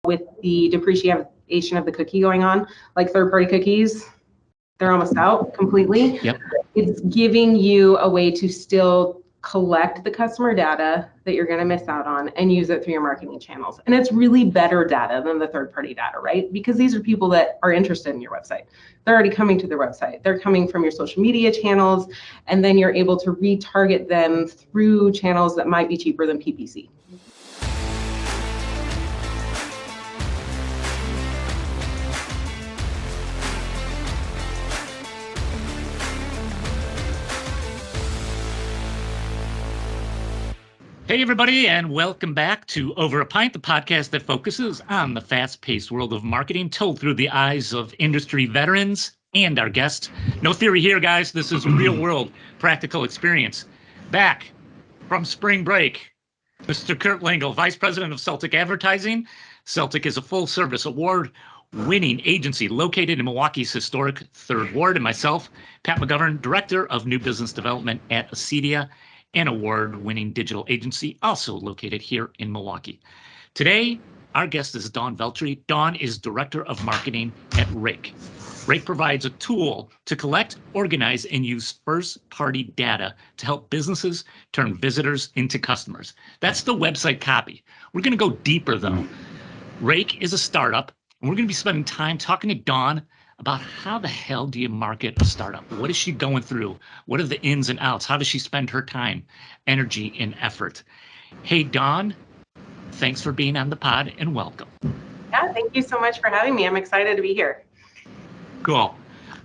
with the depreciation of the cookie going on, like third-party cookies, they're almost out completely. Yep. It's giving you a way to still collect the customer data that you're going to miss out on and use it through your marketing channels. And it's really better data than the third-party data, right? Because these are people that are interested in your website. They're already coming to their website. They're coming from your social media channels, and then you're able to retarget them through channels that might be cheaper than PPC. Hey, everybody, and welcome back to Over a Pint, the podcast that focuses on the fast-paced world of marketing told through the eyes of industry veterans and our guests. No theory here, guys. This is real-world practical experience. Back from spring break, Mr. Kurt Lingle, Vice President of Celtic Advertising. Celtic is a full-service award-winning agency located in Milwaukee's historic 3rd Ward, and myself, Pat McGovern, Director of New Business Development at Acedia, an award-winning digital agency also located here in Milwaukee. Today, our guest is Dawn Veltri. Dawn is Director of Marketing at Raek. Raek provides a tool to collect, organize, and use first-party data to help businesses turn visitors into customers. That's the website copy. We're going to go deeper, though. Raek is a startup, and we're going to be spending time talking to Dawn about how the hell do you market a startup? What is she going through? What are the ins and outs? How does she spend her time, energy, and effort? Hey, Dawn, thanks for being on the pod and welcome. Yeah, thank you so much for having me. I'm excited to be here. Cool.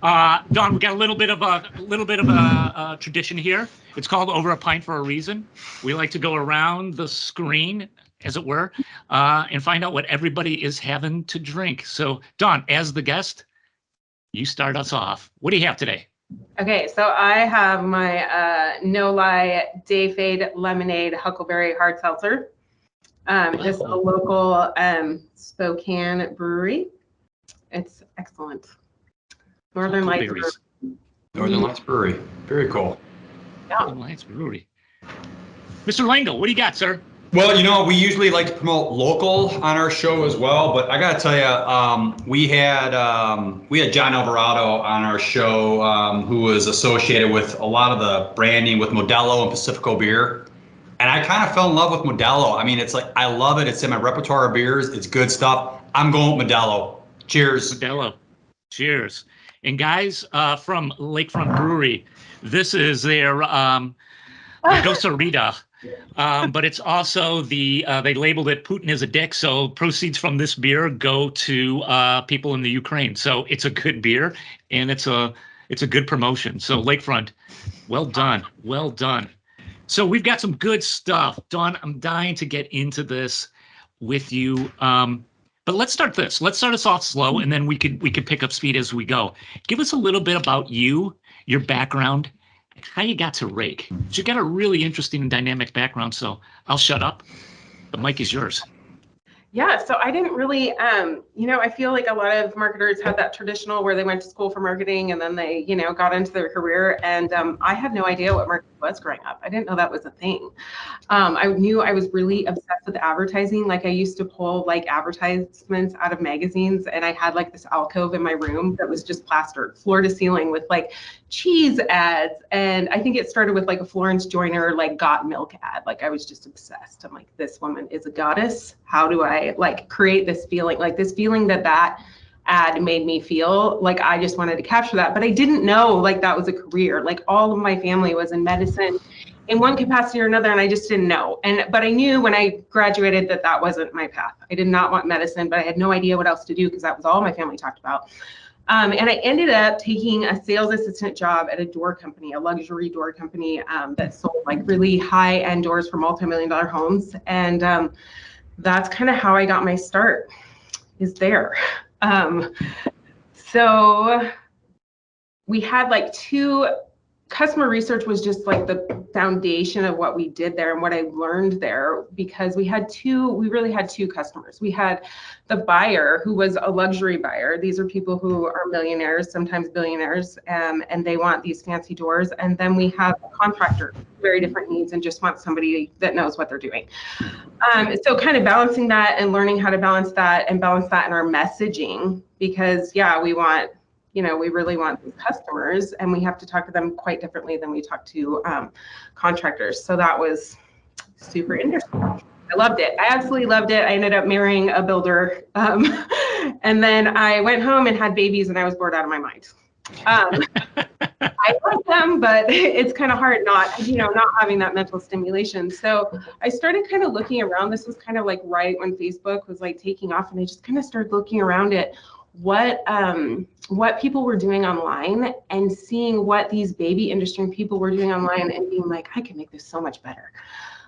Dawn, we got a little bit of a tradition here. It's called Over a Pint for a reason. We like to go around the screen, as it were, and find out what everybody is having to drink. So, Dawn, as the guest, you start us off. What do you have today? Okay, so I have my No Lie Day Fade Lemonade Huckleberry Hard Seltzer. It's a local Spokane brewery. It's excellent. Northern Lights Brewery. Northern Lights Brewery. Very cool. Yeah. Northern Lights Brewery. Mr. Lingle, what do you got, sir? Well, you know, we usually like to promote local on our show as well, but I got to tell you, we had John Alvarado on our show, who was associated with a lot of the branding with Modelo and Pacifico beer. And I kind of fell in love with Modelo. I mean, it's like, I love it. It's in my repertoire of beers. It's good stuff. I'm going with Modelo. Cheers. Modelo. Cheers. And guys, from Lakefront Brewery, this is their Dosarita. But it's also they labeled it Putin is a dick. So proceeds from this beer go to people in the Ukraine. So it's a good beer and it's a good promotion. So Lakefront, well done. Well done. So we've got some good stuff. Dawn, I'm dying to get into this with you. But let's start this. Let's start us off slow and then we could pick up speed as we go. Give us a little bit about you, your background, how you got to Raek. You got a really interesting and dynamic background, so I'll shut up. The mic is yours. Yeah, so I didn't really, I feel like a lot of marketers had that traditional where they went to school for marketing and then they, got into their career. And I had no idea what marketing was growing up. I didn't know that was a thing. I knew I was really obsessed with advertising. Like I used to pull like advertisements out of magazines and I had like this alcove in my room that was just plastered floor to ceiling with like cheese ads. And I think it started with like a Florence Joyner, like got milk ad. Like I was just obsessed. I'm like, this woman is a goddess. How do I like create this feeling, like this feeling that ad made me feel? Like I just wanted to capture that, but I didn't know like that was a career. Like all of my family was in medicine in one capacity or another, and I just didn't know. But I knew when I graduated that wasn't my path. I did not want medicine, but I had no idea what else to do because that was all my family talked about. And I ended up taking a sales assistant job at a door company, a luxury door company that sold like really high-end doors for multi-million-dollar homes. And that's kind of how I got my start, is there. So we had like two customer research was just like the foundation of what we did there and what I learned there, because we really had two customers. We had the buyer, who was a luxury buyer. These are people who are millionaires, sometimes billionaires, and they want these fancy doors. And then we have a contractor, very different needs, and just want somebody that knows what they're doing. So kind of balancing that and learning how to balance that and balance that in our messaging, because we really want these customers, and we have to talk to them quite differently than we talk to contractors. So that was super interesting. I loved it. I absolutely loved it. I ended up marrying a builder. And then I went home and had babies, and I was bored out of my mind. I like them, but it's kind of hard not having that mental stimulation. So I started kind of looking around. This was kind of like right when Facebook was like taking off, and I just kind of started looking around at what people were doing online and seeing what these baby industry people were doing online and being like, I can make this so much better.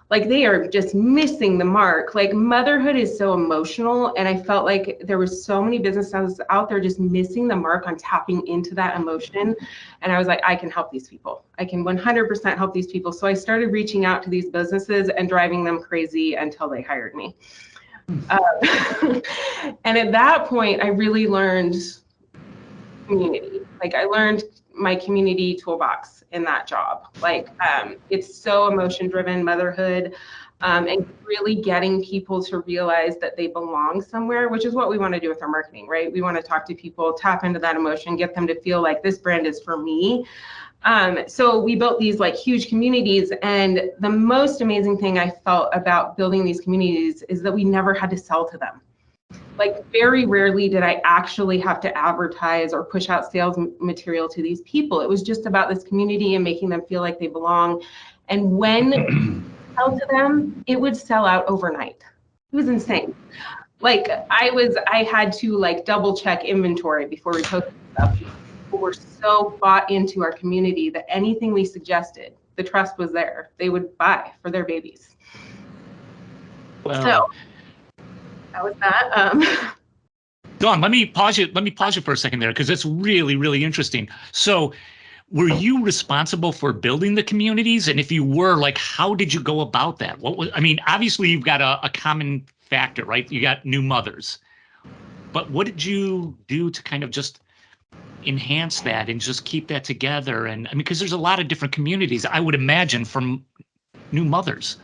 Like, they are just missing the mark. Like, motherhood is so emotional, and I felt like there was so many businesses out there just missing the mark on tapping into that emotion. And I was like, I can help these people. I can 100% help these people. So I started reaching out to these businesses and driving them crazy until they hired me. And at that point, I really learned community. Like, I learned my community toolbox in that job. Like, it's so emotion driven, motherhood, and really getting people to realize that they belong somewhere, which is what we want to do with our marketing, right? We want to talk to people, tap into that emotion, get them to feel like this brand is for me. So we built these like huge communities, and the most amazing thing I felt about building these communities is that we never had to sell to them. Like, very rarely did I actually have to advertise or push out sales material to these people. It was just about this community and making them feel like they belong. And when you sell to them, it would sell out overnight. It was insane. Like, I had to like double check inventory before we posted stuff. People were so bought into our community that anything we suggested, the trust was there. They would buy for their babies. Well, so that was that. Dawn, let me pause you for a second there, because it's really, really interesting. So were you responsible for building the communities? And if you were, like, how did you go about that? Obviously you've got a common factor, right? You got new mothers. But what did you do to kind of just enhance that and just keep that together? And because there's a lot of different communities, I would imagine, from new mothers.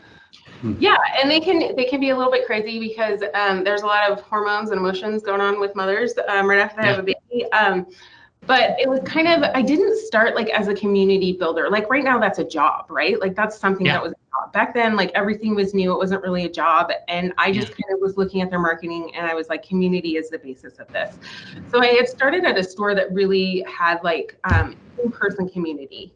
Yeah, and they can be a little bit crazy because there's a lot of hormones and emotions going on with mothers right after they have a baby. But it was kind of, I didn't start like as a community builder. Like, right now that's a job, right? Like, that's something that was a job. Back then, like, everything was new. It wasn't really a job. And I just kind of was looking at their marketing, and I was like, community is the basis of this. So I had started at a store that really had like in-person community.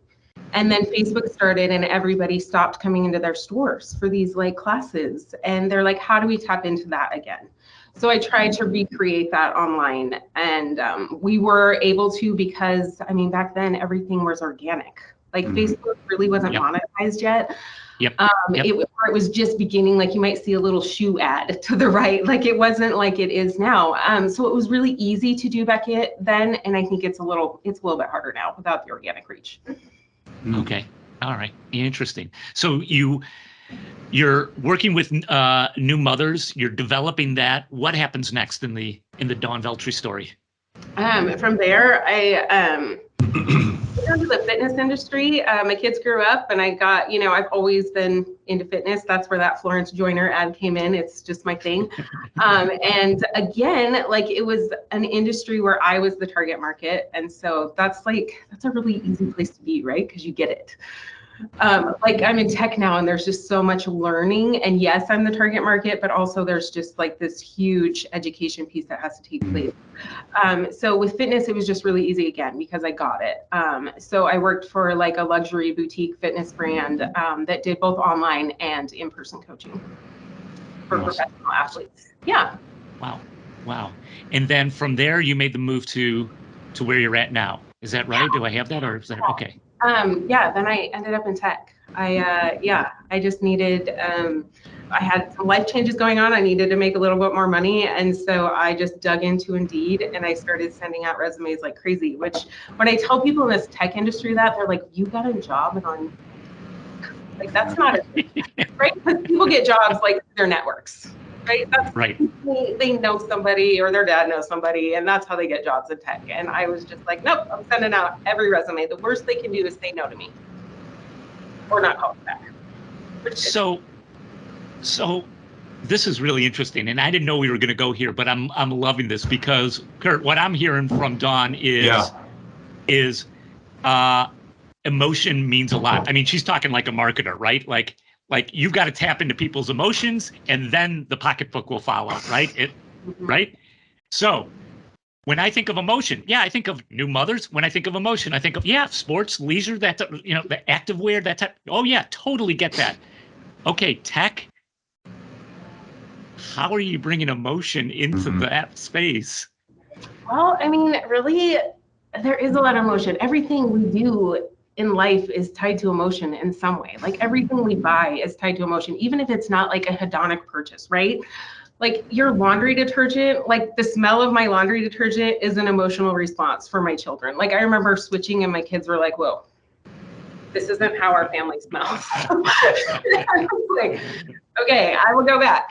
And then Facebook started, and everybody stopped coming into their stores for these like classes. And they're like, how do we tap into that again? So I tried to recreate that online, and we were able to, because back then everything was organic. Like, Facebook really wasn't monetized yet. It was just beginning. Like, you might see a little shoe ad to the right. Like, it wasn't like it is now. So it was really easy to do back then, and I think it's a little bit harder now without the organic reach. Okay. All right. Interesting. So you're working with new mothers. You're developing that. What happens next in the Dawn Veltri story? From there, I got into the fitness industry. My kids grew up, and I got, I've always been into fitness. That's where that Florence Joyner ad came in. It's just my thing. And again, like, it was an industry where I was the target market. And so that's a really easy place to be, right? Because you get it. Like, I'm in tech now, and there's just so much learning, and yes, I'm the target market, but also there's just like this huge education piece that has to take place. So with fitness, it was just really easy again because I got it. So I worked for like a luxury boutique fitness brand that did both online and in-person coaching for professional athletes. Yeah. Wow. And then from there, you made the move to where you're at now. Is that right? Do I have that, or is that okay? Then I ended up in tech. I just needed I had some life changes going on. I needed to make a little bit more money. And so I just dug into Indeed and I started sending out resumes like crazy, which when I tell people in this tech industry that, they're like, you got a job on, like, that's not it, right? Because people get jobs like their networks, right? That's Right. They know somebody or their dad knows somebody, and that's how they get jobs in tech. And I was just like, nope, I'm sending out every resume. The worst they can do is say no to me or not call me back. So this is really interesting, and I didn't know we were going to go here, but I'm loving this because, Kurt, what I'm hearing from Dawn is emotion means a lot. I mean, she's talking like a marketer, right? Like you've got to tap into people's emotions, and then the pocketbook will follow, right? Right? So when I think of emotion, I think of new mothers. When I think of emotion, I think of sports, leisure, that the activewear, that type. Oh yeah, totally get that. Okay, tech. How are you bringing emotion into that space? Well, I mean, really, there is a lot of emotion. Everything we do in life is tied to emotion in some way. Like everything we buy is tied to emotion, even if it's not like a hedonic purchase, right? Like your laundry detergent, like the smell of my laundry detergent is an emotional response for my children. Like I remember switching and my kids were like, whoa, this isn't how our family smells. Like, okay, I will go back.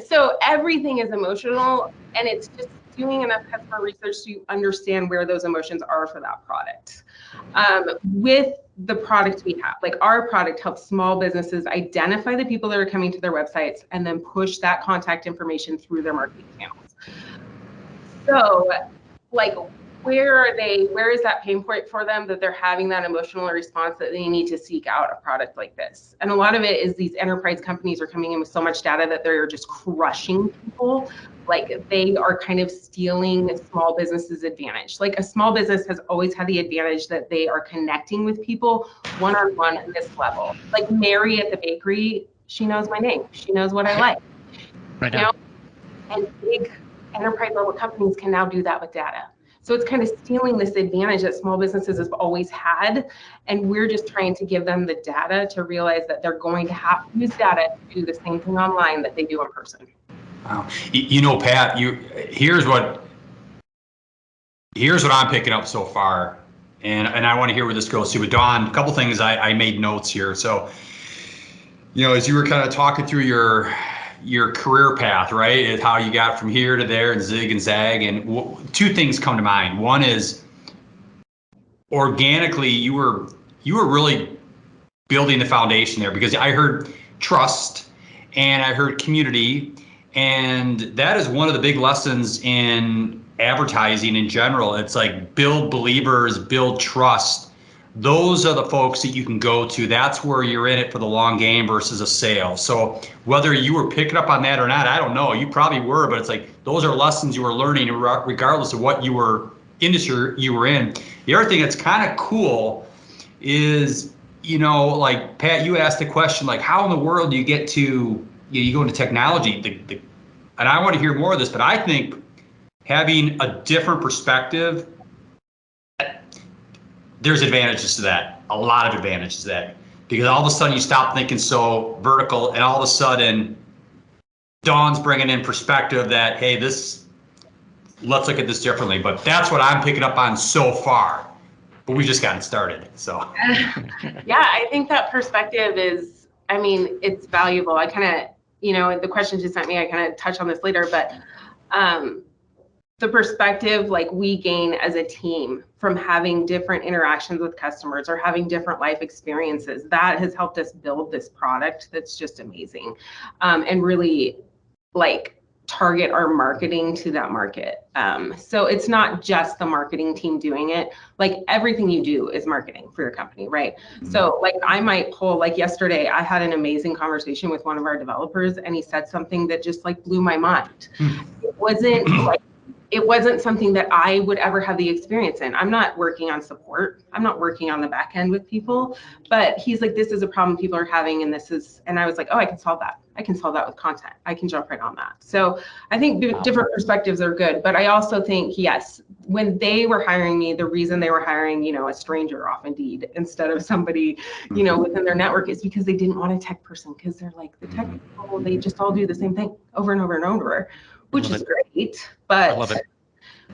So everything is emotional, and it's just doing enough customer research to understand where those emotions are for that product. With the product we have, like our product helps small businesses identify the people that are coming to their websites and then push that contact information through their marketing channels. So like, where is that pain point for them that they're having that emotional response that they need to seek out a product like this? And a lot of it is these enterprise companies are coming in with so much data that they're just crushing people. Like they are kind of stealing small businesses' advantage. Like a small business has always had the advantage that they are connecting with people one-on-one at this level. Like Mary at the bakery, she knows my name. She knows what I like. Right you know? And big enterprise level companies can now do that with data. So it's kind of stealing this advantage that small businesses have always had. And we're just trying to give them the data to realize that they're going to have to use data to do the same thing online that they do in person. Wow. Pat, here's what I'm picking up so far. And I want to hear where this goes. See, with Dawn, a couple things I made notes here. So, as you were kind of talking through your career path, right? And how you got from here to there and zig and zag. And two things come to mind. One is organically, you were really building the foundation there, because I heard trust and I heard community. And that is one of the big lessons in advertising in general. It's like build believers, build trust. Those are the folks that you can go to. That's where you're in it for the long game versus a sale. So whether you were picking up on that or not, I don't know. You probably were, but it's like those are lessons you were learning regardless of what industry you were in. The other thing that's kind of cool is, like Pat, you asked the question, like how in the world do you get to, you go into technology, and I want to hear more of this, but I think having a different perspective, there's advantages to that, a lot of advantages to that, because all of a sudden you stop thinking so vertical, and all of a sudden Dawn's bringing in perspective that, hey, let's look at this differently. But that's what I'm picking up on so far, but we just gotten started. So yeah, I think that perspective is, it's valuable. I kind of, the questions you sent me, I kind of touch on this later, but the perspective like we gain as a team from having different interactions with customers or having different life experiences, that has helped us build this product that's just amazing, and really like target our marketing to that market. So it's not just the marketing team doing it. Like everything you do is marketing for your company, right? So like I might pull, like yesterday, I had an amazing conversation with one of our developers, and he said something that just like blew my mind. It wasn't something that I would ever have the experience in. I'm not working on support. I'm not working on the back end with people, but he's like, this is a problem people are having, and I was like, oh, I can solve that. I can solve that with content. I can jump right on that. So I think different perspectives are good, but I also think, yes, when they were hiring me, the reason they were hiring, you know, a stranger off Indeed instead of somebody, you know, within their network is because they didn't want a tech person, because they're like, the tech people, they just all do the same thing over and over and over, which is great, but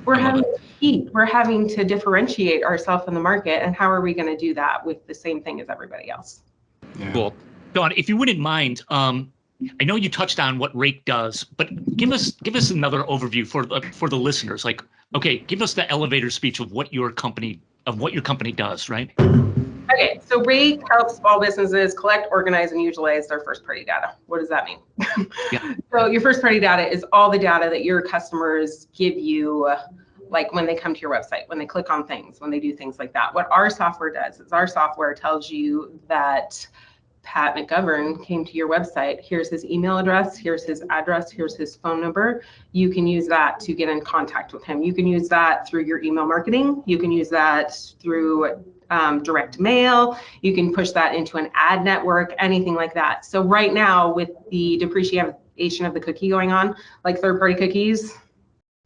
we're having to compete. We're having to differentiate ourselves in the market, and how are we going to do that with the same thing as everybody else? Yeah. Cool. Dawn, if you wouldn't mind, I know you touched on what Raek does, but give us another overview for the listeners. Like, okay, give us the elevator speech of what your company does, right? Okay, so Raek helps small businesses collect, organize, and utilize their first-party data. What does that mean? Yeah. So your first-party data is all the data that your customers give you, like when they come to your website, when they click on things, when they do things like that. What our software does is our software tells you that Pat McGovern came to your website. Here's his email address, here's his address, here's his phone number. You can use that to get in contact with him. You can use that through your email marketing. You can use that through direct mail. You can push that into an ad network, anything like that. So right now, with the depreciation of the cookie going on, like third-party cookies,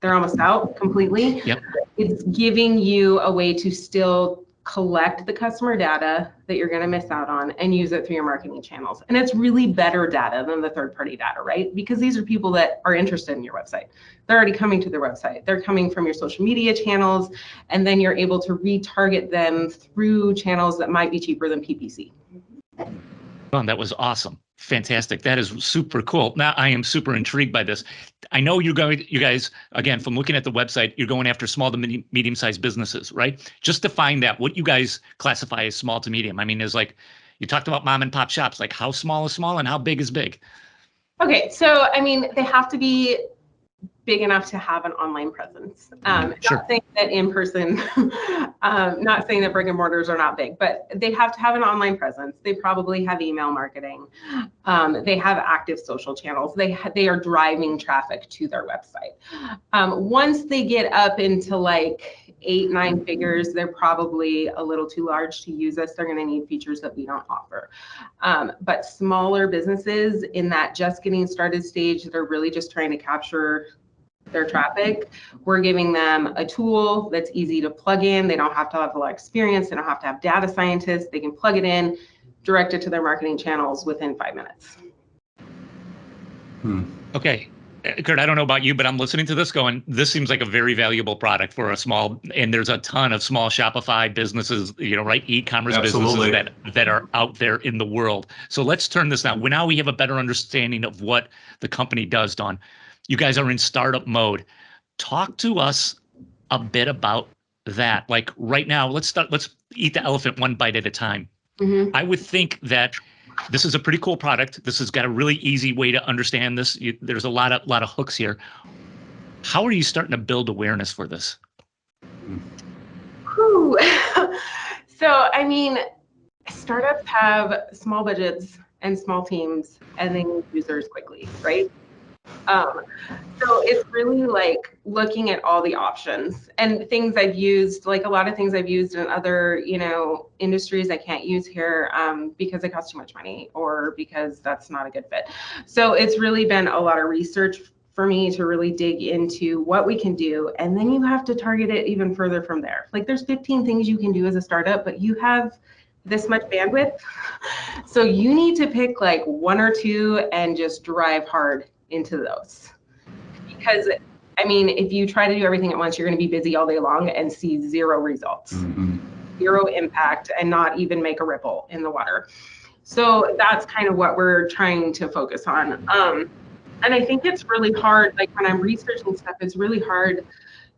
they're almost out completely. Yep. It's giving you a way to still collect the customer data that you're going to miss out on and use it through your marketing channels. And it's really better data than the third-party data, right? Because these are people that are interested in your website. They're already coming to their website. They're coming from your social media channels, and then you're able to retarget them through channels that might be cheaper than PPC. Oh, that was awesome. Fantastic. That is super cool. Now I am super intrigued by this. I know you guys, again, from looking at the website, you're going after small to medium-sized businesses, right? Just define that, what you guys classify as small to medium. I mean, there's like, you talked about mom and pop shops, like how small is small and how big is big? Okay, so I mean, they have to be big enough to have an online presence. Sure. Not saying that in person, not saying that brick and mortars are not big, but they have to have an online presence. They probably have email marketing. They have active social channels. They are driving traffic to their website. Once they get up into like 8-9 figures, they're probably a little too large to use us. They're going to need features that we don't offer. But smaller businesses in that just getting started stage that are really just trying to capture their traffic, we're giving them a tool that's easy to plug in. They don't have to have a lot of experience. They don't have to have data scientists. They can plug it in, direct it to their marketing channels within 5 minutes. Okay. Kurt, I don't know about you, but I'm listening to this going, this seems like a very valuable product for a small, and there's a ton of small Shopify businesses, you know, right? E-commerce businesses that are out there in the world. So let's turn this now. Now we have a better understanding of what the company does, Dawn. You guys are in startup mode. Talk to us a bit about that. Like right now, let's eat the elephant one bite at a time. Mm-hmm. I would think that this is a pretty cool product. This has got a really easy way to understand this. There's a lot of hooks here. How are you starting to build awareness for this? Whew. So, I mean, startups have small budgets and small teams, and they need users quickly, right? So it's really like looking at all the options and things I've used, like a lot of things I've used in other, you know, industries I can't use here because it costs too much money or because that's not a good fit. So it's really been a lot of research for me to really dig into what we can do. And then you have to target it even further from there. Like there's 15 things you can do as a startup, but you have this much bandwidth. So you need to pick like 1 or 2 and just drive hard into those. Because I mean, if you try to do everything at once, you're going to be busy all day long and see 0 results, 0 impact, and not even make a ripple in the water. So that's kind of what we're trying to focus on. And I think it's really hard, like when I'm researching stuff, it's really hard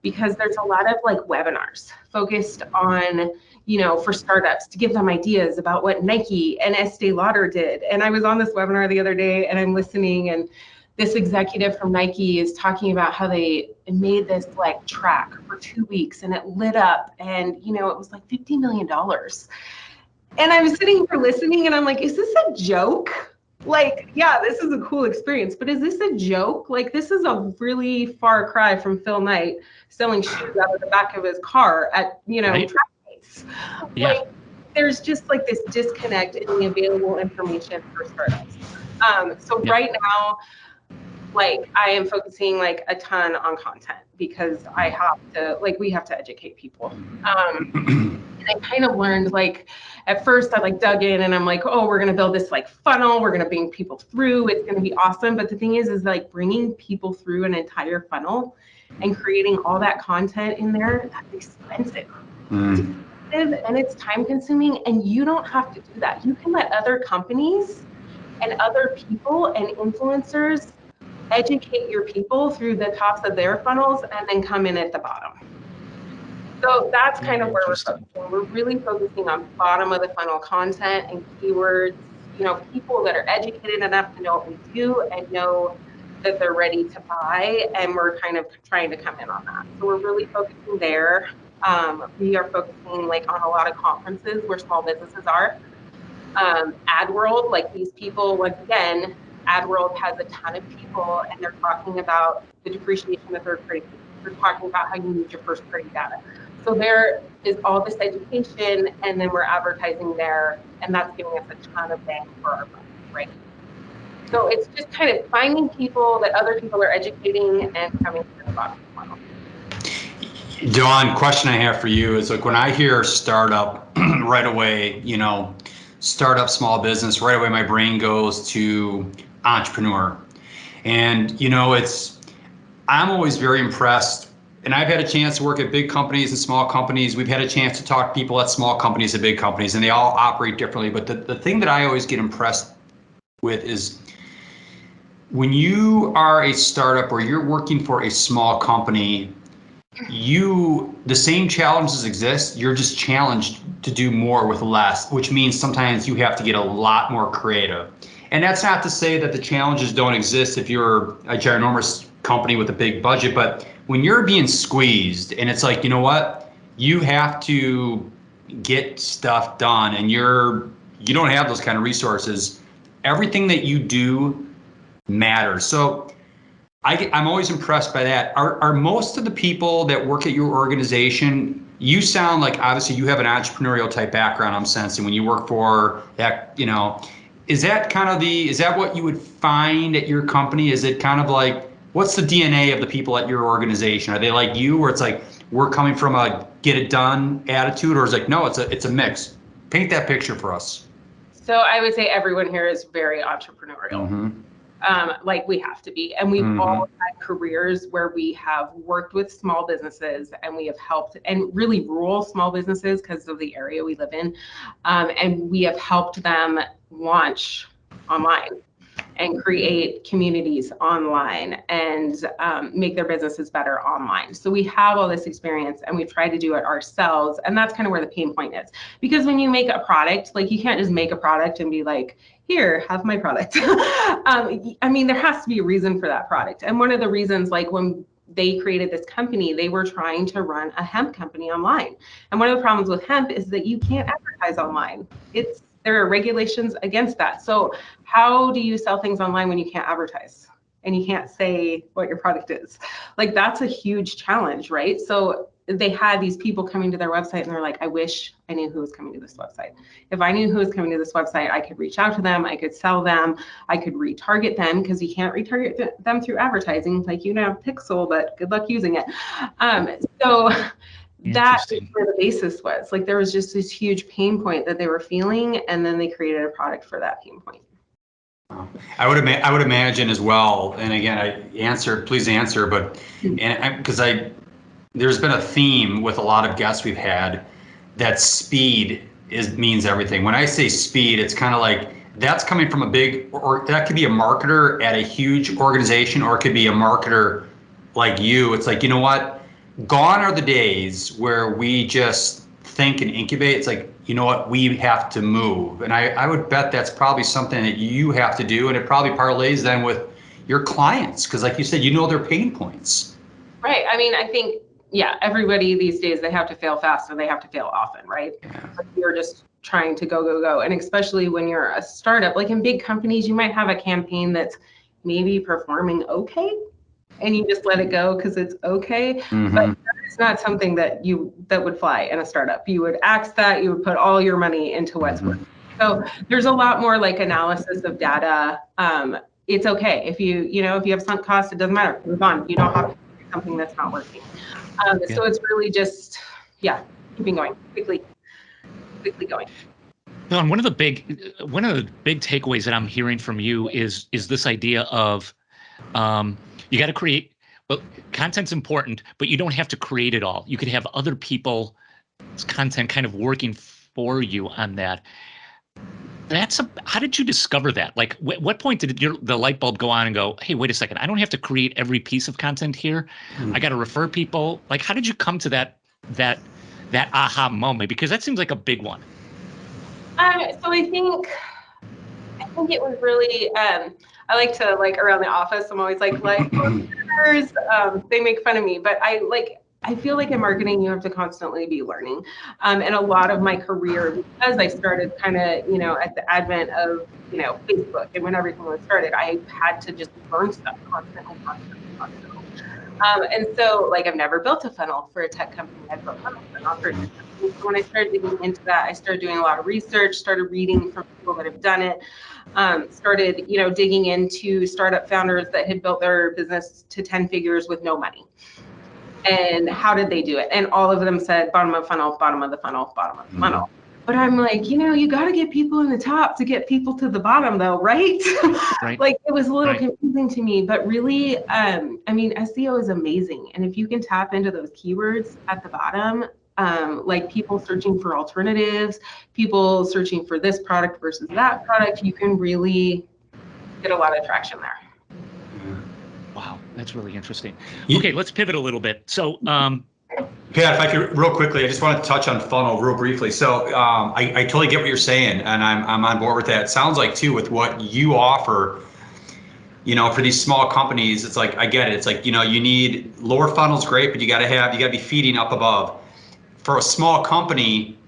because there's a lot of like webinars focused on, you know, for startups to give them ideas about what Nike and Estee Lauder did. And I was on this webinar the other day and I'm listening, and this executive from Nike is talking about how they made this like track for 2 weeks and it lit up, and you know, it was like $50 million. And I'm sitting here listening and I'm like, is this a joke? Like, yeah, this is a cool experience, but is this a joke? Like, this is a really far cry from Phil Knight selling shoes out of the back of his car at, you know, right? track meets. Yeah. Like, there's just like this disconnect in the available information for startups. So right now, like I am focusing like a ton on content because I have to, like, we have to educate people. And I kind of learned, like, at first I like dug in and I'm like, oh, we're going to build this like funnel. We're going to bring people through. It's going to be awesome. But the thing is like bringing people through an entire funnel and creating all that content in there, that's expensive. It's expensive and it's time consuming, and you don't have to do that. You can let other companies and other people and influencers educate your people through the tops of their funnels and then come in at the bottom. So that's kind of where we're focusing. We're really focusing on bottom of the funnel content and keywords, you know, people that are educated enough to know what we do and know that they're ready to buy, and we're kind of trying to come in on that. So we're really focusing there. We are focusing like on a lot of conferences where small businesses are. AdWorld, like these people, once again, AdWorld has a ton of people and they're talking about the depreciation of third party. They're talking about how you use your first party data. So there is all this education, and then we're advertising there, and that's giving us a ton of bang for our buck, right? So it's just kind of finding people that other people are educating and coming to the bottom of the funnel. Dawn, question I have for you is like when I hear startup right away, you know, startup small business, right away my brain goes to entrepreneur. And you know, I'm always very impressed, and I've had a chance to work at big companies and small companies. We've had a chance to talk to people at small companies and big companies, and they all operate differently. But the thing that I always get impressed with is when you are a startup or you're working for a small company, the same challenges exist. You're just challenged to do more with less, which means sometimes you have to get a lot more creative. And that's not to say that the challenges don't exist if you're a ginormous company with a big budget, but when you're being squeezed and it's like, you know what, you have to get stuff done and you don't have those kind of resources, everything that you do matters. So I'm always impressed by that. Are most of the people that work at your organization, you sound like obviously you have an entrepreneurial type background, I'm sensing, when you work for that, you know, is that what you would find at your company? Is it kind of like, what's the DNA of the people at your organization? Are they like you, where it's like, we're coming from a get it done attitude, or is it like, no, it's a mix? Paint that picture for us. So I would say everyone here is very entrepreneurial. Like we have to be. And we've all had careers where we have worked with small businesses and we have helped, and really rural small businesses because of the area we live in. And we have helped them launch online and create communities online and make their businesses better online. So we have all this experience and we try to do it ourselves. And that's kind of where the pain point is. Because when you make a product, like you can't just make a product and be like, here, have my product. I mean, there has to be a reason for that product. And one of the reasons, like when they created this company, they were trying to run a hemp company online. And one of the problems with hemp is that you can't advertise online. There are regulations against that. So how do you sell things online when you can't advertise and you can't say what your product is? Like that's a huge challenge, right? So they had these people coming to their website and they're like, I wish I knew who was coming to this website. If I knew who was coming to this website, I could reach out to them, I could sell them, I could retarget them, because you can't retarget them through advertising. Like you have Pixel, but good luck using it. So that is where the basis was. Like there was just this huge pain point that they were feeling, and then they created a product for that pain point. I would imagine as well. And again, please answer, but because there's been a theme with a lot of guests we've had that speed means everything. When I say speed, it's kind of like that's coming from or that could be a marketer at a huge organization, or it could be a marketer like you. It's like, you know what? Gone are the days where we just think and incubate. It's like, you know what? We have to move. And I would bet that's probably something that you have to do. And it probably parlays then with your clients. Because like you said, you know their pain points. Right. I mean, I think, yeah, everybody these days, they have to fail fast and they have to fail often, right? But you're just trying to go. And especially when you're a startup, like in big companies, you might have a campaign that's maybe performing okay, and you just let it go because it's okay. But it's not something that would fly in a startup. You would axe that, you would put all your money into what's working. So there's a lot more like analysis of data it's okay. If you have sunk costs, it doesn't matter. Move on. You don't have to do something that's not working. So it's really just, keeping going, quickly going. Dawn, one of the big takeaways that I'm hearing from you is this idea of you got to create. Well, content's important, but you don't have to create it all. You could have other people's content kind of working for you on that. How did you discover that? Like, what point did the light bulb go on and go, hey, wait a second, I don't have to create every piece of content here. I got to refer people. Like, how did you come to that aha moment? Because that seems like a big one. So I think it was really, I like to, like, around the office, I'm always like workers, they make fun of me, but I feel like in marketing, you have to constantly be learning. And a lot of my career, because I started kind of, at the advent of, Facebook and when everything was started, I had to just learn stuff constantly. And so, like, I've never built a funnel for a tech company. I've built funnels for non-person. So when I started digging into that, I started doing a lot of research, started reading from people that have done it, started, digging into startup founders that had built their business to 10 figures with no money. And how did they do it? And all of them said bottom of funnel, bottom of the funnel, bottom of the funnel. But I'm like, you got to get people in the top to get people to the bottom, though, right? Right. Like, it was a little confusing to me, but really, SEO is amazing. And if you can tap into those keywords at the bottom, like people searching for alternatives, people searching for this product versus that product, you can really get a lot of traction there. Wow, that's really interesting. Okay, let's pivot a little bit. So, Pat, if I could real quickly, I just wanted to touch on funnel real briefly. So I totally get what you're saying, and I'm on board with that. It sounds like too with what you offer, for these small companies, it's like, I get it. It's like, you need lower funnels, great, but you got to be feeding up above. For a small company,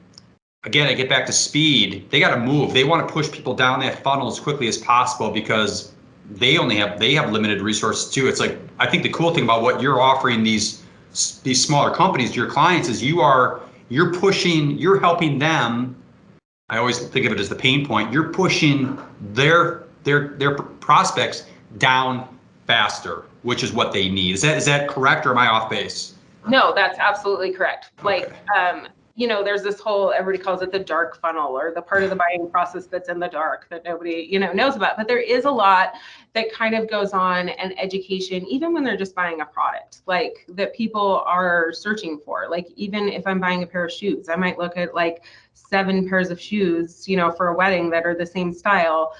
again, I get back to speed. They got to move. They want to push people down that funnel as quickly as possible because they have limited resources too. It's like, I think the cool thing about what you're offering these smaller companies to your clients is you're helping them. I always think of it as the pain point. You're pushing their prospects down faster, which is what they need. Is that correct, or am I off base? No, that's absolutely correct. Like, there's this whole, everybody calls it the dark funnel, or the part of the buying process that's in the dark that nobody, knows about. But there is a lot that kind of goes on, and education, even when they're just buying a product, like, that people are searching for. Like, even if I'm buying a pair of shoes, I might look at like 7 pairs of shoes, for a wedding that are the same style.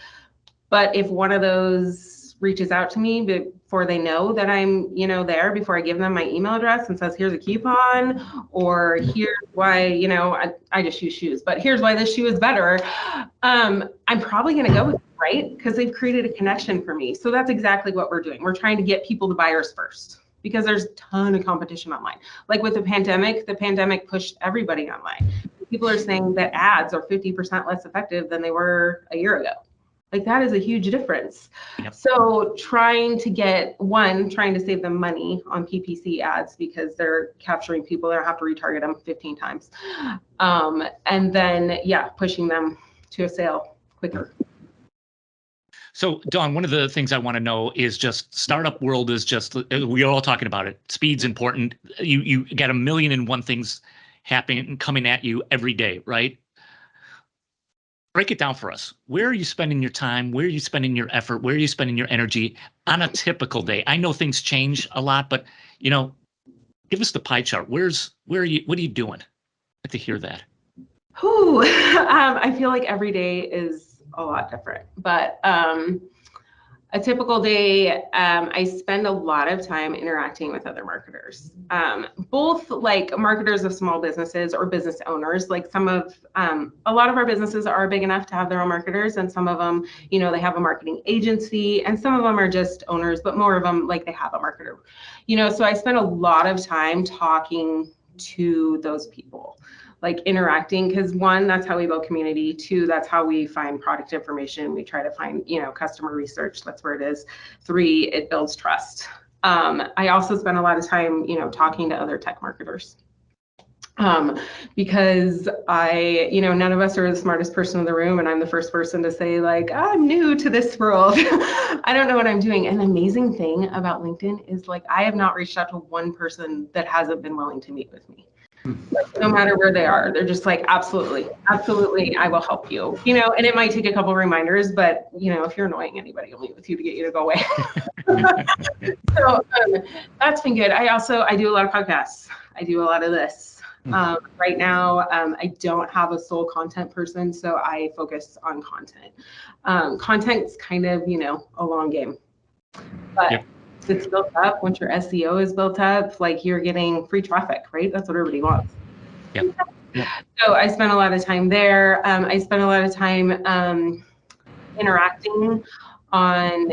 But if one of those reaches out to me before they know that I'm, there, before I give them my email address and says, here's a coupon, or here's why, I just use shoes, but here's why this shoe is better, I'm probably going to go with it, right? Because they've created a connection for me. So that's exactly what we're doing. We're trying to get people to buyers first, because there's a ton of competition online. Like with the pandemic pushed everybody online. People are saying that ads are 50% less effective than they were a year ago. Like, that is a huge difference. Yep. So trying to save them money on PPC ads, because they're capturing people that have to retarget them 15 times. And then, pushing them to a sale quicker. So, Dawn, one of the things I want to know is just startup world is just, we're all talking about it. Speed's important. You got 1,000,001 things happening, coming at you every day, right? Break it down for us. Where are you spending your time? Where are you spending your effort? Where are you spending your energy on a typical day? I know things change a lot, but give us the pie chart. Where are you? What are you doing? I'd like to hear that. I feel like every day is a lot different, but a typical day, I spend a lot of time interacting with other marketers, both like marketers of small businesses or business owners. Like a lot of our businesses are big enough to have their own marketers, and some of them, they have a marketing agency, and some of them are just owners, but more of them, like, they have a marketer, so I spend a lot of time talking to those people, like interacting, because 1, that's how we build community. 2, that's how we find product information. We try to find, customer research. That's where it is. 3, it builds trust. I also spend a lot of time, talking to other tech marketers. Because none of us are the smartest person in the room, and I'm the first person to say, like, I'm new to this world. I don't know what I'm doing. And the amazing thing about LinkedIn is, like, I have not reached out to one person that hasn't been willing to meet with me. Like, no matter where they are, they're just like, absolutely, I will help you. And it might take a couple reminders, but if you're annoying anybody, will meet with you to get you to go away. So that's been good. I do a lot of podcasts. I do a lot of this. Right now, I don't have a sole content person, so I focus on content. Content's kind of, a long game, but Yep. it's built up. Once your SEO is built up, like, you're getting free traffic, right? That's what everybody wants. Yep. Yep. So I spent a lot of time there. I spent a lot of time interacting on,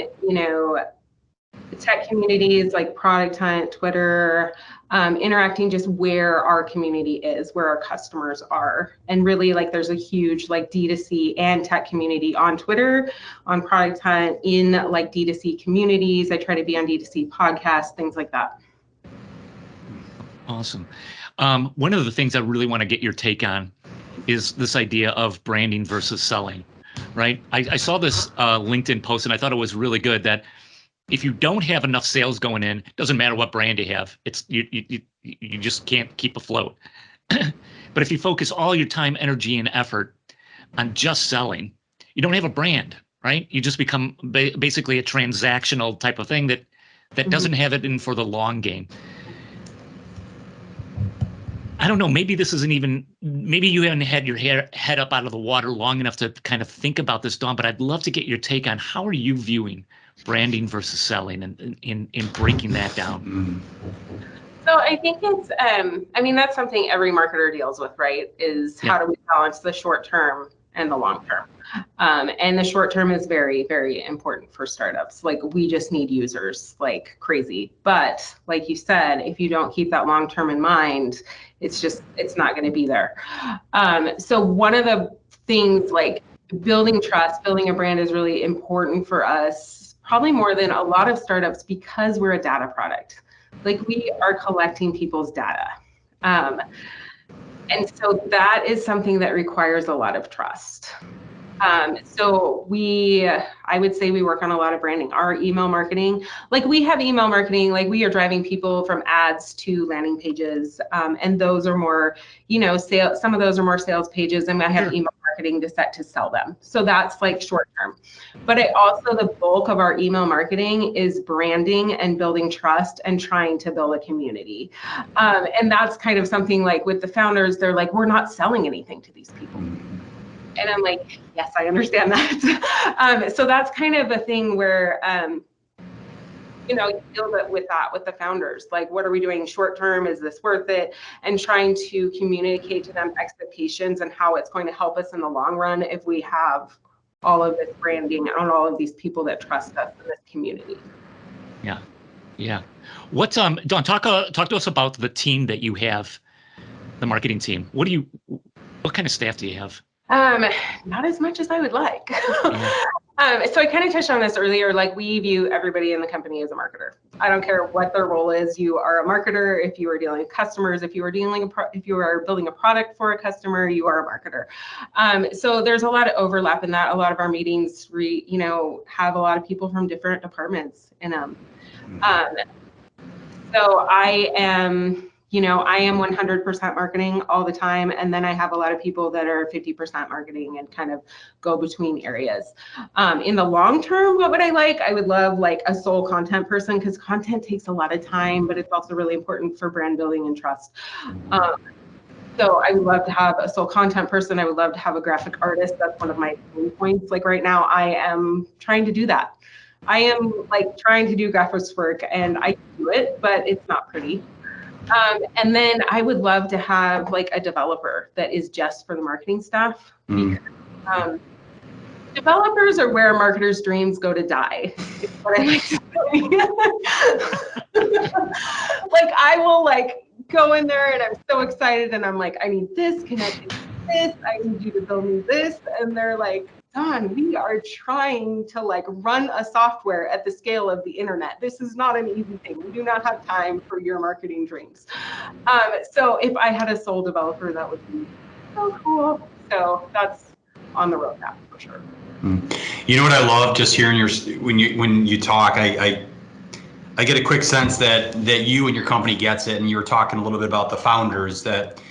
tech communities like Product Hunt, Twitter, interacting just where our community is, where our customers are. And really, like, there's a huge, like, D2C and tech community on Twitter, on Product Hunt, in, like, D2C communities. I try to be on D2C podcasts, things like that. Awesome. One of the things I really want to get your take on is this idea of branding versus selling, right? I saw this LinkedIn post, and I thought it was really good, that if you don't have enough sales going in, it doesn't matter what brand you have. It's you just can't keep afloat. But if you focus all your time, energy, and effort on just selling, you don't have a brand, right? You just become basically a transactional type of thing that doesn't have it in for the long game. I don't know, maybe this isn't even, maybe you haven't had your head up out of the water long enough to kind of think about this, Dawn, but I'd love to get your take on how are you viewing branding versus selling and in breaking that down. So I think it's, that's something every marketer deals with, right? Is how do we balance the short term and the long term? And the short term is very, very important for startups. Like, we just need users like crazy. But like you said, if you don't keep that long term in mind, it's not going to be there. So one of the things, like, building trust, building a brand is really important for us, probably more than a lot of startups, because we're a data product. Like, we are collecting people's data. And so that is something that requires a lot of trust. So I would say we work on a lot of branding. Our email marketing, like, we have email marketing, like, we are driving people from ads to landing pages. And those are more, sales. Some of those are more sales pages, and I have email marketing to sell them. So that's like short term. But the bulk of our email marketing is branding and building trust and trying to build a community. And that's kind of something, like, with the founders, they're like, we're not selling anything to these people. And I'm like, yes, I understand that. So that's kind of a thing where, you deal with the founders. Like, what are we doing short term? Is this worth it? And trying to communicate to them expectations and how it's going to help us in the long run if we have all of this branding and all of these people that trust us in this community. Yeah. Yeah. What's Dawn, talk to us about the team that you have, the marketing team. What kind of staff do you have? Not as much as I would like. So I kind of touched on this earlier. Like, we view everybody in the company as a marketer. I don't care what their role is. You are a marketer. If you are dealing with customers, if you are building a product for a customer, you are a marketer. So there's a lot of overlap in that. A lot of our meetings, have a lot of people from different departments in them. So I am 100% marketing all the time. And then I have a lot of people that are 50% marketing and kind of go between areas. In the long term, what would I like? I would love, like, a sole content person, because content takes a lot of time, but it's also really important for brand building and trust. So I would love to have a sole content person. I would love to have a graphic artist. That's one of my pain points. Like, right now, I am trying to do that. I am, like, trying to do graphics work, and I do it, but it's not pretty. And then I would love to have, like, a developer that is just for the marketing stuff. Because developers are where marketers' dreams go to die. Is what I like to say. Like, I will, like, go in there and I'm so excited and I'm like, I need this connected to this. I need you to build me this. And they're like, Dawn, we are trying to like run a software at the scale of the internet. This is not an easy thing. We do not have time for your marketing drinks. So if I had a sole developer, that would be so cool. So that's on the roadmap for sure. You know what I love just hearing when you talk, I get a quick sense that you and your company gets it, and you were talking a little bit about the founders that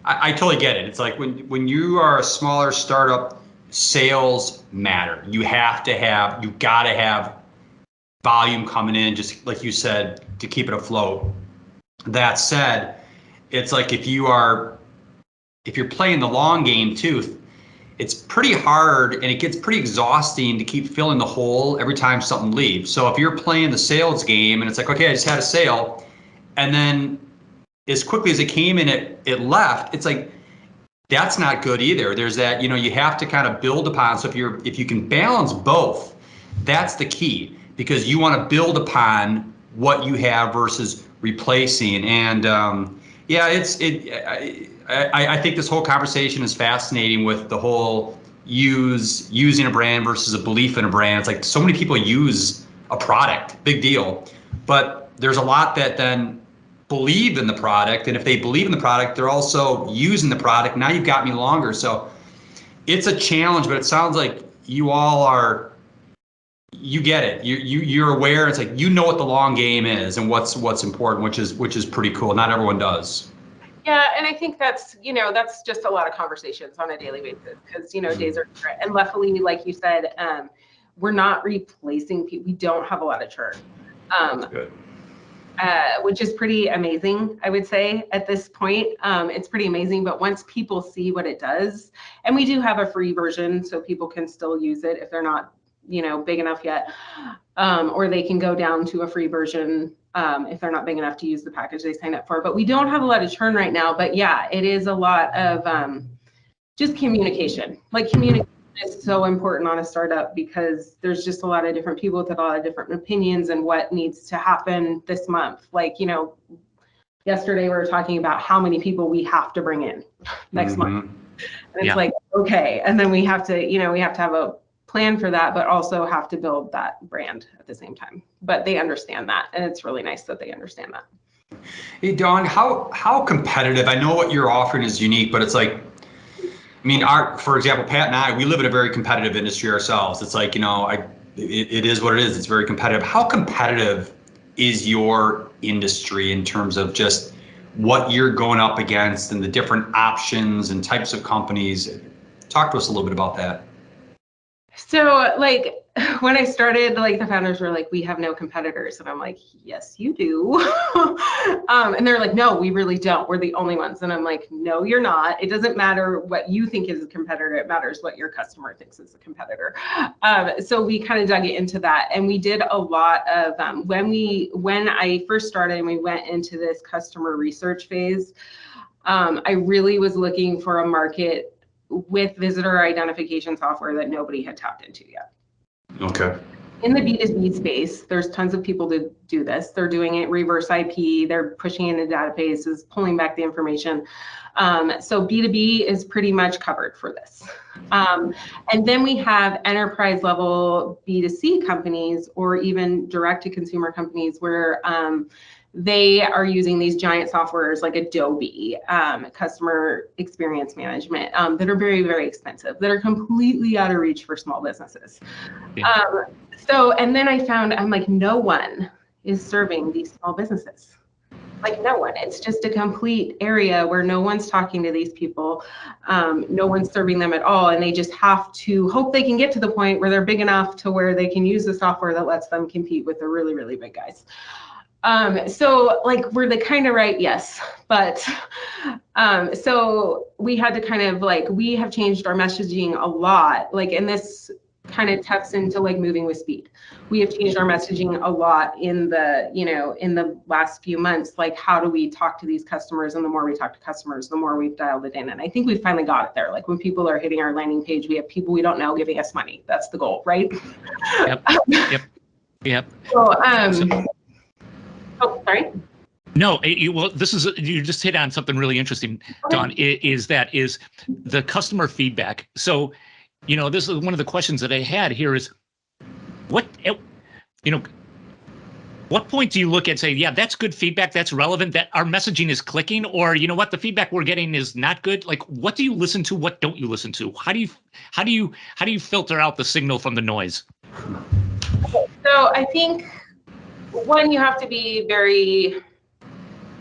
I totally get it. It's like when you are a smaller startup, sales matter. You got to have volume coming in, just like you said, to keep it afloat. That said, it's like if you're playing the long game too, it's pretty hard and it gets pretty exhausting to keep filling the hole every time something leaves. So if you're playing the sales game and it's like, okay, I just had a sale, and then as quickly as it came in, it left, it's like, that's not good either. There's that, you have to kind of build upon. So if you can balance both, that's the key, because you want to build upon what you have versus replacing. And I think this whole conversation is fascinating with the whole using a brand versus a belief in a brand. It's like so many people use a product, big deal, but there's a lot that then believe in the product, and if they believe in the product, they're also using the product. Now you've got me longer. So it's a challenge, but it sounds like you all you get it. You're aware. It's like what the long game is and what's important, which is pretty cool. Not everyone does. Yeah, and I think that's just a lot of conversations on a daily basis, because days are different. And luckily, like you said, we're not replacing people. We don't have a lot of churn. That's good. Which is pretty amazing, I would say, at this point. It's pretty amazing, but once people see what it does, and we do have a free version so people can still use it if they're not, big enough yet, or they can go down to a free version if they're not big enough to use the package they signed up for. But we don't have a lot of churn right now, but yeah, it is a lot of just communication. Like communication is so important on a startup, because there's just a lot of different people with a lot of different opinions and what needs to happen this month. Like, yesterday we were talking about how many people we have to bring in next month. And it's like, okay. And then we have to, we have to have a plan for that, but also have to build that brand at the same time. But they understand that. And it's really nice that they understand that. Hey, Dawn, how competitive? I know what you're offering is unique, but it's like, for example, Pat and I, we live in a very competitive industry ourselves. It's like, it is what it is. It's very competitive. How competitive is your industry in terms of just what you're going up against and the different options and types of companies? Talk to us a little bit about that. So like when I started, like the founders were like, we have no competitors. And I'm like, yes, you do. And they're like, no, we really don't. We're the only ones. And I'm like, no, you're not. It doesn't matter what you think is a competitor. It matters what your customer thinks is a competitor. So we kind of dug into that. And we did a lot of, when I first started and we went into this customer research phase, I really was looking for a market with visitor identification software that nobody had tapped into yet. Okay. In the B2B space, there's tons of people to do this. They're doing it reverse IP, they're pushing into databases, pulling back the information. So B2B is pretty much covered for this. And then we have enterprise level B2C companies, or even direct to consumer companies where they are using these giant softwares like Adobe, customer experience management, that are very, very expensive, that are completely out of reach for small businesses. Yeah. And then I found, I'm like, no one is serving these small businesses. Like no one. It's just a complete area where no one's talking to these people. No one's serving them at all. And they just have to hope they can get to the point where they're big enough to where they can use the software that lets them compete with the really, really big guys. So like, we're the kind of right, yes, but so we had to kind of like, we have changed our messaging a lot, like, and this kind of taps into like moving with speed. We have changed our messaging a lot in the, in the last few months, like how do we talk to these customers? And the more we talk to customers, the more we've dialed it in. And I think we finally got it there. Like when people are hitting our landing page, we have people we don't know giving us money. That's the goal, right? Yep. So, oh, sorry. No, well, you just hit on something really interesting, Dawn, is the customer feedback. So this is one of the questions that I had here is what point do you look at and say, yeah, that's good feedback, that's relevant, that our messaging is clicking, or the feedback we're getting is not good? Like, what do you listen to? What don't you listen to? How do you filter out the signal from the noise? So I think one, you have to be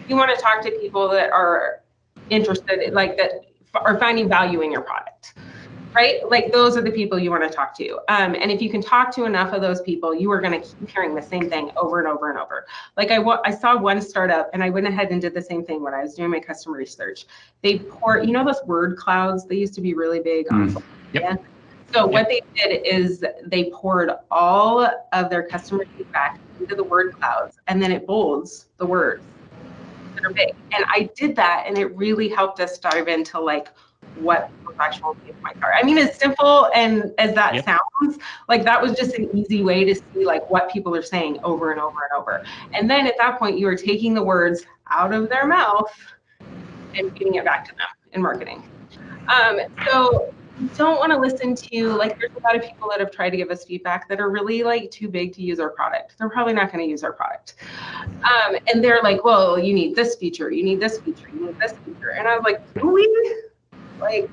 you want to talk to people that are interested, like that are finding value in your product, right? Like those are the people you want to talk to. And if you can talk to enough of those people, you are going to keep hearing the same thing over and over and over. Like I saw one startup, and I went ahead and did the same thing when I was doing my customer research. They pour, those word clouds, they used to be really big on social media. Yep. So what they did is they poured all of their customer feedback into the word clouds, and then it bolds the words that are big. And I did that, and it really helped us dive into like what professional pain points are. I mean, as simple and as that sounds, like that was just an easy way to see like what people are saying over and over and over. And then at that point, you are taking the words out of their mouth and getting it back to them in marketing. So you don't want to listen to, like, there's a lot of people that have tried to give us feedback that are really like too big to use our product. They're probably not going to use our product. And they're like, well, you need this feature, you need this feature, you need this feature. And I was like, really? Like,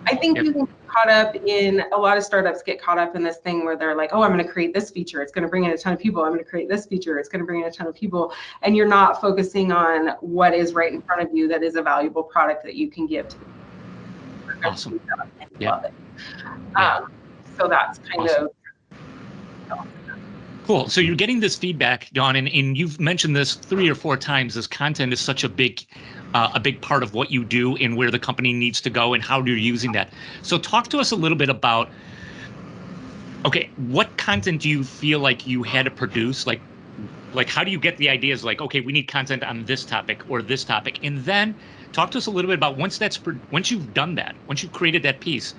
I think you can get caught up in, a lot of startups get caught up in this thing where they're like, oh, I'm going to create this feature, it's going to bring in a ton of people. I'm going to create this feature, it's going to bring in a ton of people. And you're not focusing on what is right in front of you that is a valuable product that you can give to people. Awesome. Love it. So that's kind of cool. So you're getting this feedback, Dawn, and you've mentioned this 3 or 4 times. This content is such a big part of what you do and where the company needs to go and how you're using that. So talk to us a little bit about, okay, what content do you feel like you had to produce? Like how do you get the ideas? Like, okay, we need content on this topic or this topic, and then talk to us a little bit about once you've done that, once you've created that piece,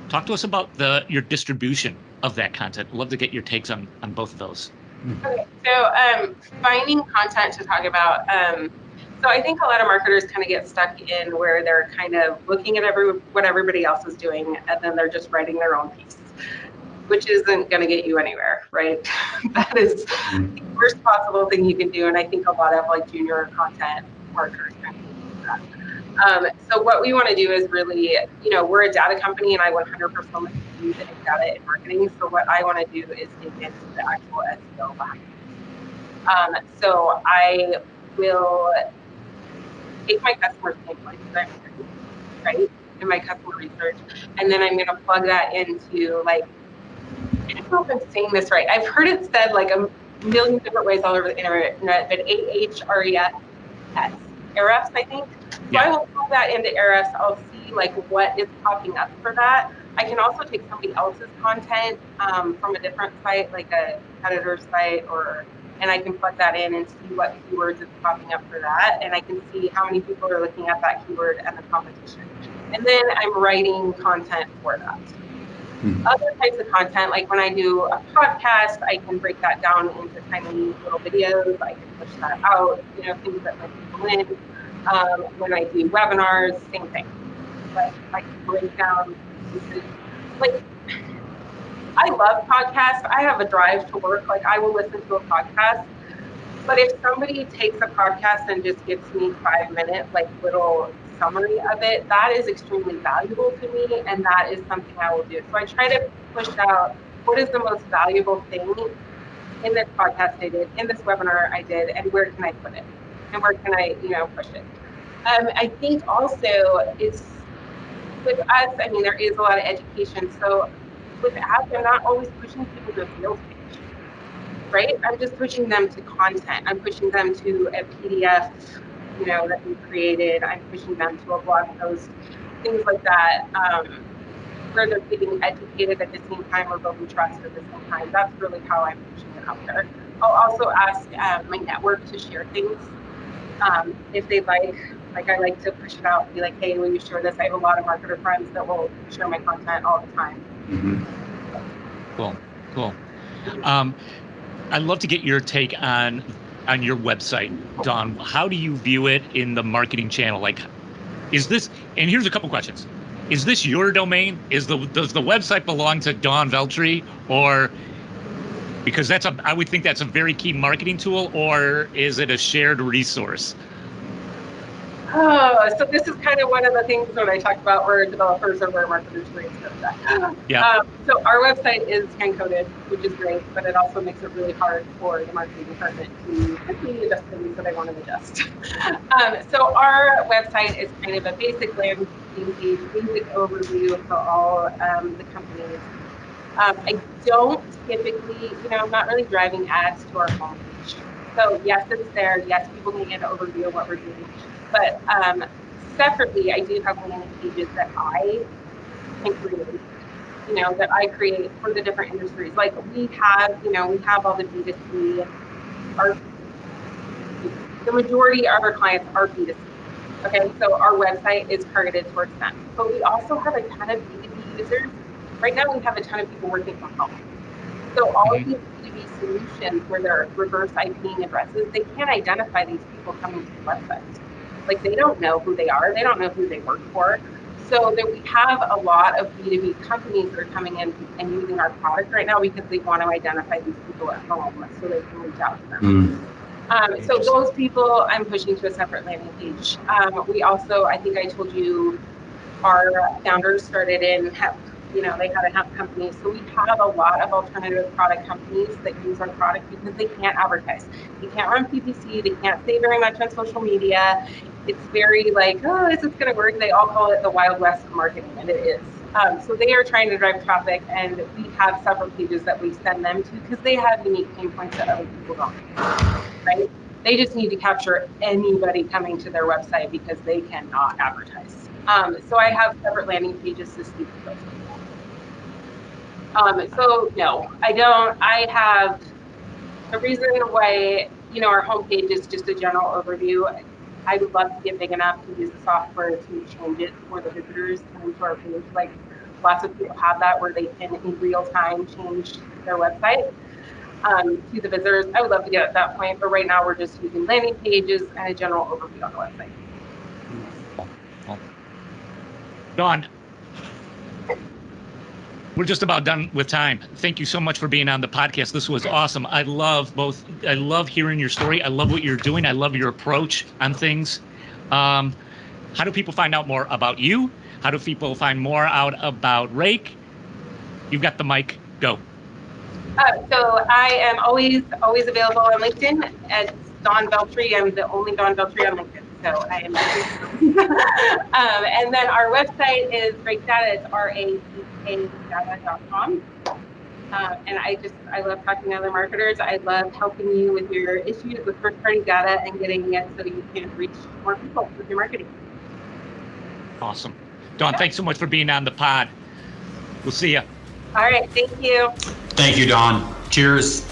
talk to us about your distribution of that content. I'd love to get your takes on both of those. Okay, so finding content to talk about. So I think a lot of marketers kind of get stuck in where they're kind of looking at what everybody else is doing, and then they're just writing their own piece, which isn't going to get you anywhere, right? That is the worst possible thing you can do, and I think a lot of like junior content marketers kind of do that. So what we want to do is really, we're a data company, and I 100% use data in marketing. So what I want to do is dig into the actual SEO behind it. So I will take my customer pain points that I'm hearing, right, in my customer research, and then I'm going to plug that into, like, I don't know if I'm saying this right. I've heard it said like a million different ways all over the internet, but Ahrefs, Ahrefs, I think. So I will plug that into Ahrefs. I'll see like what is popping up for that. I can also take somebody else's content from a different site, like a competitor site, and I can plug that in and see what keywords is popping up for that. And I can see how many people are looking at that keyword and the competition. And then I'm writing content for that. Other types of content, like when I do a podcast, I can break that down into tiny little videos. I can push that out, things that let people in. When I do webinars, same thing. Like I can break down pieces. Like, I love podcasts. I have a drive to work. Like, I will listen to a podcast. But if somebody takes a podcast and just gives me 5 minutes, like little summary of it, that is extremely valuable to me, and that is something I will do. So I try to push out what is the most valuable thing in this podcast I did, in this webinar I did, and where can I put it, and where can I, push it. I think also it's with us. I mean, there is a lot of education. So with ads, I'm not always pushing people to a sales page, right? I'm just pushing them to content. I'm pushing them to a PDF, that we created. I'm pushing them to a blog post, things like that, where they're getting educated at the same time or building trust at the same time. That's really how I'm pushing it out there. I'll also ask my network to share things if they like I like to push it out and be like, hey, will you share this? I have a lot of marketer friends that will share my content all the time. Cool. I'd love to get your take on your website, Dawn. How do you view it in the marketing channel? Like, is this, and here's a couple questions. is this your domain? Does the website belong to Dawn Veltri, or because I would think that's a very key marketing tool, or is it a shared resource? Oh, so this is kind of one of the things when I talk about where developers or where marketers really stuff that. Yeah. So our website is hand-coded, which is great, but it also makes it really hard for the marketing department to quickly adjust things that I want to adjust. So our website is kind of a basic landing page, basic overview for all the companies. I don't typically, I'm not really driving ads to our homepage. So yes, it's there. Yes, people can get an overview of what we're doing. But separately, I do have landing pages that I can create, that I create for the different industries. Like we have all the B2C. The majority of our clients are B2C. Okay, so our website is targeted towards them. But we also have a ton of B2B users. Right now, we have a ton of people working from home. So all of these B2B solutions where they're reverse IPing addresses, they can't identify these people coming to the website. Like they don't know who they are. They don't know who they work for. So that we have a lot of B2B companies that are coming in and using our product right now because they want to identify these people at home so they can reach out to them. So those people I'm pushing to a separate landing page. We also, I think I told you, our founders started in hemp. They had a hemp company. So we have a lot of alternative product companies that use our product because they can't advertise. They can't run PPC. They can't say very much on social media. It's very like, oh, is this going to work? They all call it the Wild West of marketing, and it is. So they are trying to drive traffic, and we have several pages that we send them to because they have unique pain points that other people don't, right? They just need to capture anybody coming to their website because they cannot advertise. So I have separate landing pages to speak to those people. So no, I don't. I have the reason why, our homepage is just a general overview. I would love to get big enough to use the software to change it for the visitors coming to our page. Like lots of people have that where they can in real time change their website to the visitors. I would love to get at that point, but right now we're just using landing pages and a general overview on the website. Dawn, we're just about done with time. Thank you so much for being on the podcast. This was awesome. I love hearing your story. I love what you're doing. I love your approach on things. How do people find out more about you? How do people find more out about Raek? You've got the mic. Go. So I am always available on LinkedIn at Dawn Veltri. I'm the only Dawn Veltri on LinkedIn. So I am. And then our website is Raek Data. It's rakdata.com. And I love talking to other marketers. I love helping you with your issues with first-party data and getting it so you can reach more people with your marketing. Awesome. Dawn, thanks so much for being on the pod. We'll see you. All right. Thank you. Thank you, Dawn. Cheers.